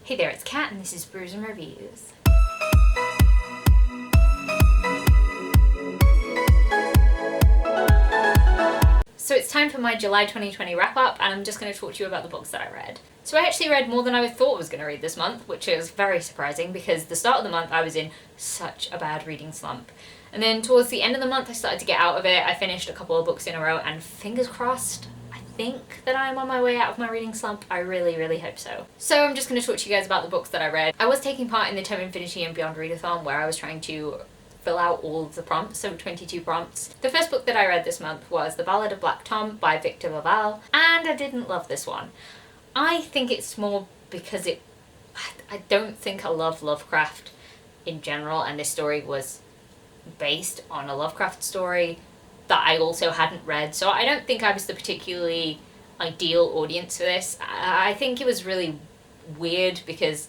Hey there, it's Kat and this is Brews and Reviews. So it's time for my July 2020 wrap up, and I'm just going to talk to you about the books that I read. So I actually read more than I thought I was going to read this month, which is very surprising because the start of the month I was in such a bad reading slump. And then towards the end of the month I started to get out of it. I finished a couple of books in a row and fingers crossed, I think that I'm on my way out of my reading slump. I really, really hope so. So I'm just going to talk to you guys about the books that I read. I was taking part in the Tome Infinity and Beyond Readathon where I was trying to fill out all of the prompts, so 22 prompts. The first book that I read this month was The Ballad of Black Tom by Victor Babel, and I didn't love this one. I think it's more because I don't think I love Lovecraft in general, and this story was based on a Lovecraft story that I also hadn't read, so I don't think I was the particularly ideal audience for this. I think it was really weird because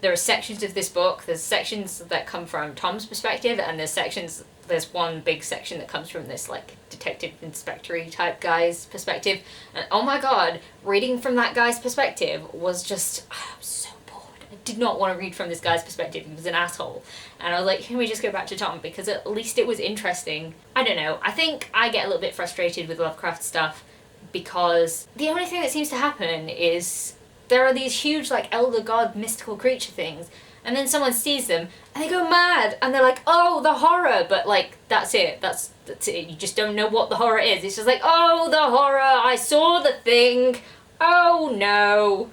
there are sections of this book, there's sections that come from Tom's perspective, and there's one big section that comes from this like detective inspectory type guy's perspective, and oh my god, reading from that guy's perspective was just, I was so bored. I did not want to read from this guy's perspective. He was an asshole. And I was like, can we just go back to Tom? Because at least it was interesting. I don't know. I think I get a little bit frustrated with Lovecraft stuff because the only thing that seems to happen is there are these huge like elder god mystical creature things, and then someone sees them and they go mad and they're like, oh, the horror, but like that's it. That's it. You just don't know what the horror is. It's just like, oh, the horror, I saw the thing. Oh no.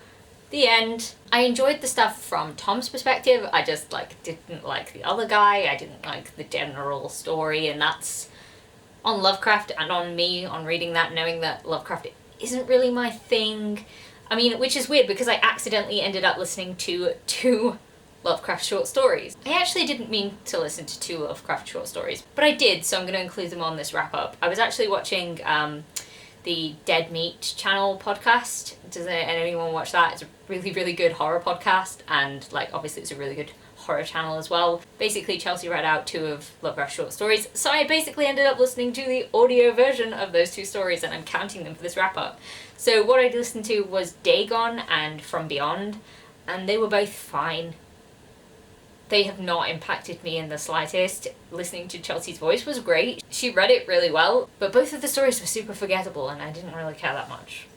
The end. I enjoyed the stuff from Tom's perspective. I just didn't like the other guy. I didn't like the general story, and that's on Lovecraft and on me on reading that, knowing that Lovecraft isn't really my thing. I mean, which is weird because I accidentally ended up listening to 2 Lovecraft short stories. I actually didn't mean to listen to 2 Lovecraft short stories, but I did, so I'm going to include them on this wrap up. I was actually watching the Dead Meat channel podcast. Does anyone watch that? It's a really, really good horror podcast, and obviously it's a really good horror channel as well. Basically, Chelsea read out 2 of Lovecraft's short stories, so I basically ended up listening to the audio version of those 2 stories, and I'm counting them for this wrap up. So what I listened to was Dagon and From Beyond, and they were both fine. They have not impacted me in the slightest. Listening to Chelsea's voice was great. She read it really well, but both of the stories were super forgettable and I didn't really care that much.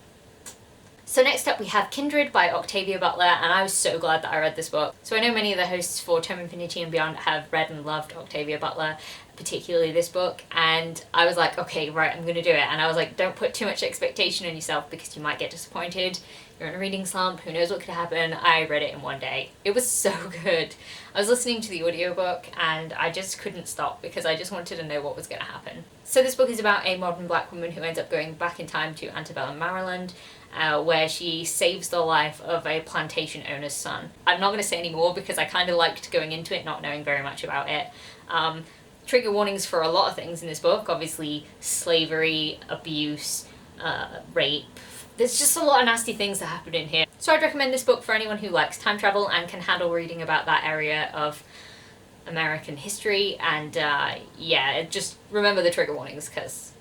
So next up we have Kindred by Octavia Butler, and I was so glad that I read this book. So I know many of the hosts for Tome Infinity and Beyond have read and loved Octavia Butler, particularly this book, and I was like, okay, right, I'm gonna do it. And I was like, don't put too much expectation on yourself because you might get disappointed. You're in a reading slump, who knows what could happen. I read it in one day. It was so good. I was listening to the audiobook and I just couldn't stop because I just wanted to know what was gonna happen. So this book is about a modern black woman who ends up going back in time to antebellum Maryland, where she saves the life of a plantation owner's son. I'm not going to say any more because I kind of liked going into it not knowing very much about it. Trigger warnings for a lot of things in this book, obviously slavery, abuse, rape. There's just a lot of nasty things that happen in here. So I'd recommend this book for anyone who likes time travel and can handle reading about that area of American history, and yeah, just remember the trigger warnings because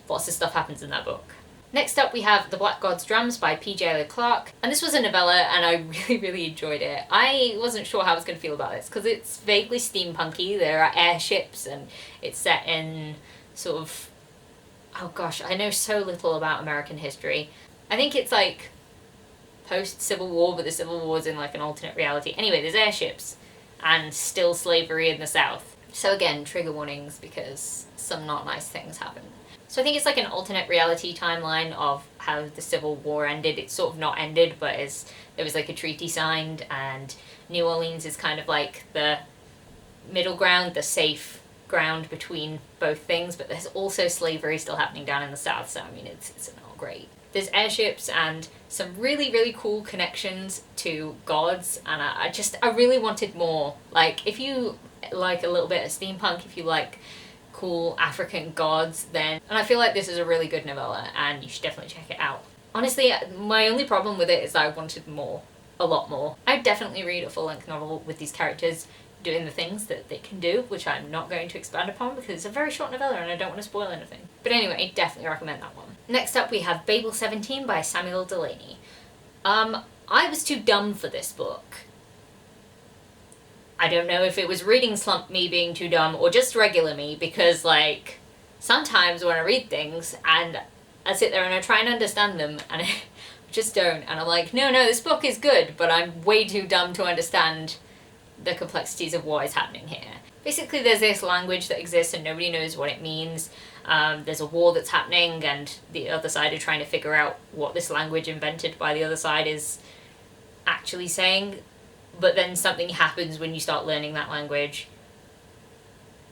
lots of stuff happens in that book. Next up we have The Black God's Drums by P.J. Lee Clark, and this was a novella and I really, really enjoyed it. I wasn't sure how I was going to feel about this because it's vaguely steampunky, there are airships, and it's set in sort of, oh gosh, I know so little about American history. I think it's like post-Civil War, but the Civil War is in like an alternate reality. Anyway, there's airships and still slavery in the South. So again, trigger warnings because some not nice things happen. So I think it's like an alternate reality timeline of how the Civil War ended. It's sort of not ended, but there was like a treaty signed, and New Orleans is kind of like the middle ground, the safe ground between both things, but there's also slavery still happening down in the South, so I mean it's not great. There's airships and some really, really cool connections to gods, and I really wanted more. Like, if you like a little bit of steampunk, if you like cool African gods, then, and I feel like this is a really good novella and you should definitely check it out. Honestly, my only problem with it is that I wanted more, a lot more. I'd definitely read a full-length novel with these characters doing the things that they can do, which I'm not going to expand upon because it's a very short novella and I don't want to spoil anything. But anyway, definitely recommend that one. Next up we have Babel 17 by Samuel Delaney. I was too dumb for this book. I don't know if it was reading slump me being too dumb or just regular me, because like sometimes when I read things and I sit there and I try and understand them and I just don't, and I'm like, no, this book is good, but I'm way too dumb to understand the complexities of what is happening here. Basically, there's this language that exists and nobody knows what it means. There's a war that's happening and the other side are trying to figure out what this language invented by the other side is actually saying, but then something happens when you start learning that language.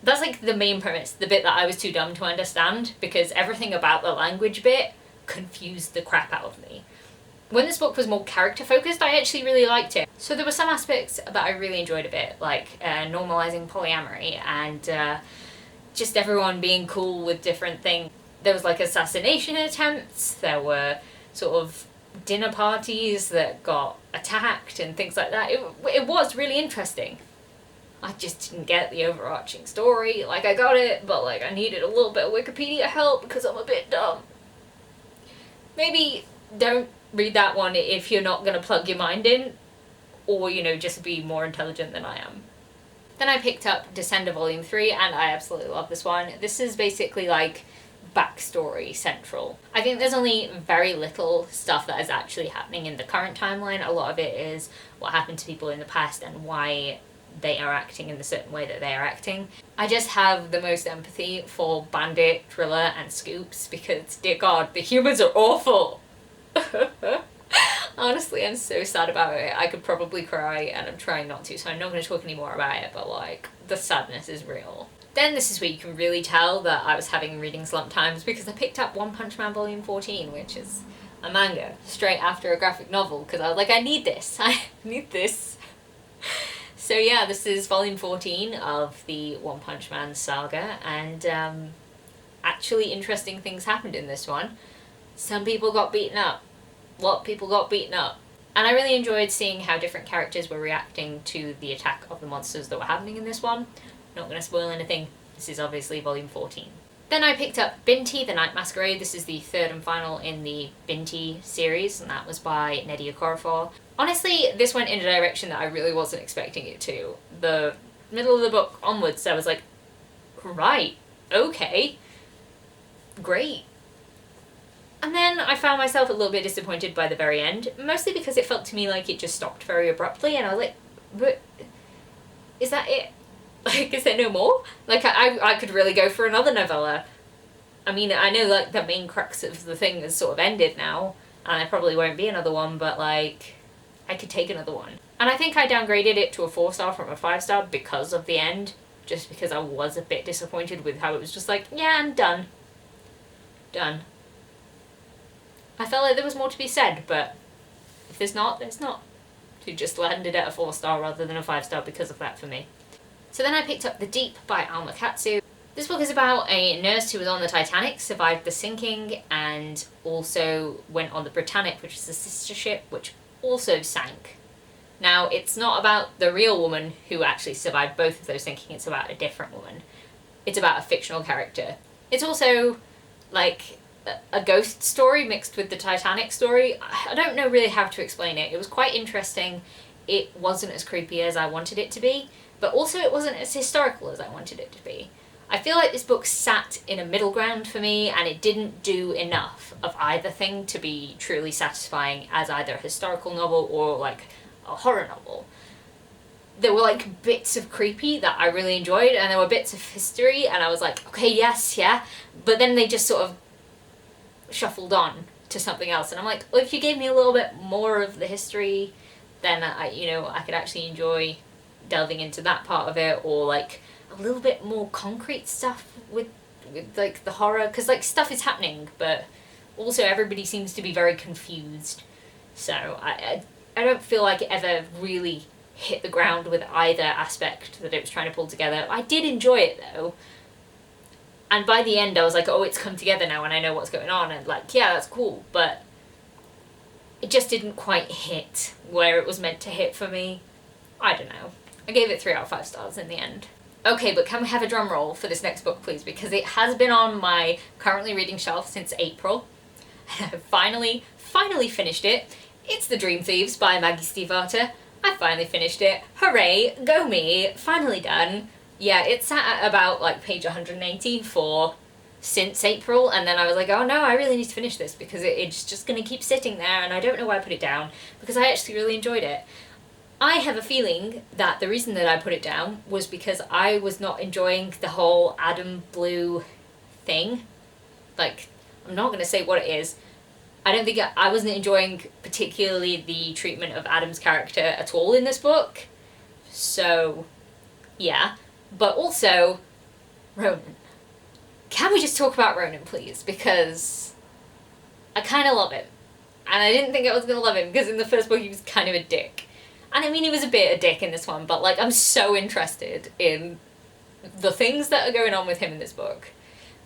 That's like the main premise, the bit that I was too dumb to understand, because everything about the language bit confused the crap out of me. When this book was more character focused, I actually really liked it. So there were some aspects that I really enjoyed a bit, like normalizing polyamory and just everyone being cool with different things. There was like assassination attempts, there were sort of dinner parties that got attacked and things like that. It was really interesting. I just didn't get the overarching story. Like, I got it, but like I needed a little bit of Wikipedia help because I'm a bit dumb. Maybe don't read that one if you're not going to plug your mind in, or, you know, just be more intelligent than I am. Then I picked up Descender Volume 3, and I absolutely love this one. This is basically like backstory central. I think there's only very little stuff that is actually happening in the current timeline. A lot of it is what happened to people in the past and why they are acting in the certain way that they are acting. I just have the most empathy for Bandit, Thriller, and Scoops because, dear God, the humans are awful! Honestly, I'm so sad about it. I could probably cry, and I'm trying not to, so I'm not going to talk any more about it, but like, the sadness is real. Then this is where you can really tell that I was having reading slump times, because I picked up One Punch Man Volume 14, which is a manga, straight after a graphic novel, because I was like, I need this. I need this. So yeah, this is Volume 14 of the One Punch Man saga, and actually interesting things happened in this one. Some people got beaten up. A lot of people got beaten up. And I really enjoyed seeing how different characters were reacting to the attack of the monsters that were happening in this one. Not going to spoil anything. This is obviously Volume 14. Then I picked up Binti, the Night Masquerade. This is the third and final in the Binti series, and that was by Nnedi Okorafor. Honestly, this went in a direction that I really wasn't expecting it to. The middle of the book onwards, I was like, right, okay, great. And then I found myself a little bit disappointed by the very end, mostly because it felt to me like it just stopped very abruptly, and I was like, but is that it? Like, is there no more? Like, I could really go for another novella. I mean, I know, like, the main crux of the thing has sort of ended now, and there probably won't be another one, but, like, I could take another one. And I think I downgraded it to a 4-star from a 5-star because of the end, just because I was a bit disappointed with how it was just like, yeah, I'm done. Done. I felt like there was more to be said, but if there's not, there's not. So just landed at a 4-star rather than a 5-star because of that for me. So then I picked up The Deep by Alma Katsu. This book is about a nurse who was on the Titanic, survived the sinking, and also went on the Britannic, which is a sister ship, which also sank. Now, it's not about the real woman who actually survived both of those sinking, it's about a different woman. It's about a fictional character. It's also, like, a ghost story mixed with the Titanic story. I don't know really how to explain it. It was quite interesting. It wasn't as creepy as I wanted it to be, but also it wasn't as historical as I wanted it to be. I feel like this book sat in a middle ground for me, and it didn't do enough of either thing to be truly satisfying as either a historical novel or like a horror novel. There were like bits of creepy that I really enjoyed, and there were bits of history, and I was like, okay, yes, yeah, but then they just sort of shuffled on to something else, and I'm like, well, if you gave me a little bit more of the history, then I could actually enjoy delving into that part of it, or like a little bit more concrete stuff with like the horror, because like stuff is happening, but also everybody seems to be very confused. So I don't feel like it ever really hit the ground with either aspect that it was trying to pull together. I did enjoy it though, and by the end I was like, oh, it's come together now and I know what's going on, and like, yeah, that's cool, but it just didn't quite hit where it was meant to hit for me. I don't know. I gave it 3 out of 5 stars in the end. Okay, but can we have a drum roll for this next book, please? Because it has been on my currently reading shelf since April. I finally finished it. It's The Dream Thieves by Maggie Stiefvater. I finally finished it. Hooray, go me, finally done. Yeah, it sat at about like page 180 since April, and then I was like, oh no, I really need to finish this because it's just going to keep sitting there, and I don't know why I put it down, because I actually really enjoyed it. I have a feeling that the reason that I put it down was because I was not enjoying the whole Adam Blue thing. Like, I'm not going to say what it is. I don't think I wasn't enjoying particularly the treatment of Adam's character at all in this book. So, yeah. But also, Ronan. Can we just talk about Ronan, please? Because I kind of love him. And I didn't think I was going to love him, because in the first book he was kind of a dick. And I mean, he was a bit a dick in this one, but like, I'm so interested in the things that are going on with him in this book.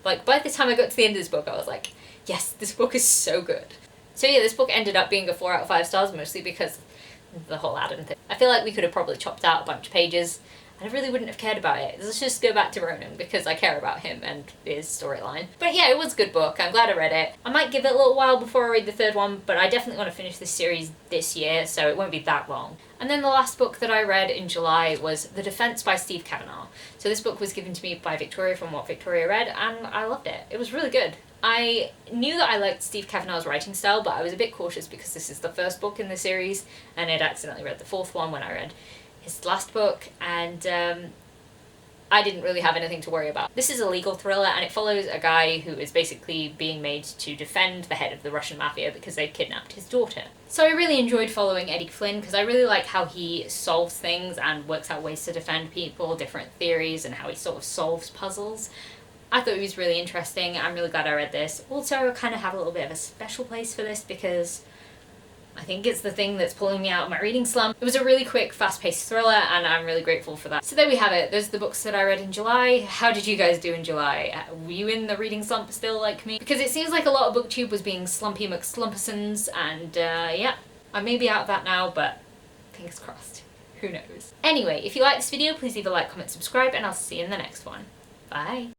Like, by the time I got to the end of this book, I was like, yes, this book is so good. So yeah, this book ended up being a 4 out of 5 stars, mostly because of the whole Adam thing. I feel like we could have probably chopped out a bunch of pages, and I really wouldn't have cared about it. Let's just go back to Ronan, because I care about him and his storyline. But yeah, it was a good book. I'm glad I read it. I might give it a little while before I read the third one, but I definitely want to finish this series this year, so it won't be that long. And then the last book that I read in July was The Defense by Steve Kavanagh. So this book was given to me by Victoria from What Victoria Read, and I loved it. It was really good. I knew that I liked Steve Kavanagh's writing style, but I was a bit cautious because this is the first book in the series, and I'd accidentally read the fourth one when I read his last book, and I didn't really have anything to worry about. This is a legal thriller, and it follows a guy who is basically being made to defend the head of the Russian mafia because they've kidnapped his daughter. So I really enjoyed following Eddie Flynn because I really like how he solves things and works out ways to defend people, different theories, and how he sort of solves puzzles. I thought it was really interesting. I'm really glad I read this. Also, I kind of have a little bit of a special place for this because I think it's the thing that's pulling me out of my reading slump. It was a really quick, fast-paced thriller, and I'm really grateful for that. So there we have it. Those are the books that I read in July. How did you guys do in July? Were you in the reading slump still like me? Because it seems like a lot of BookTube was being slumpy McSlumppersons, and yeah, I may be out of that now, but fingers crossed. Who knows? Anyway, if you like this video, please leave a like, comment, subscribe, and I'll see you in the next one. Bye!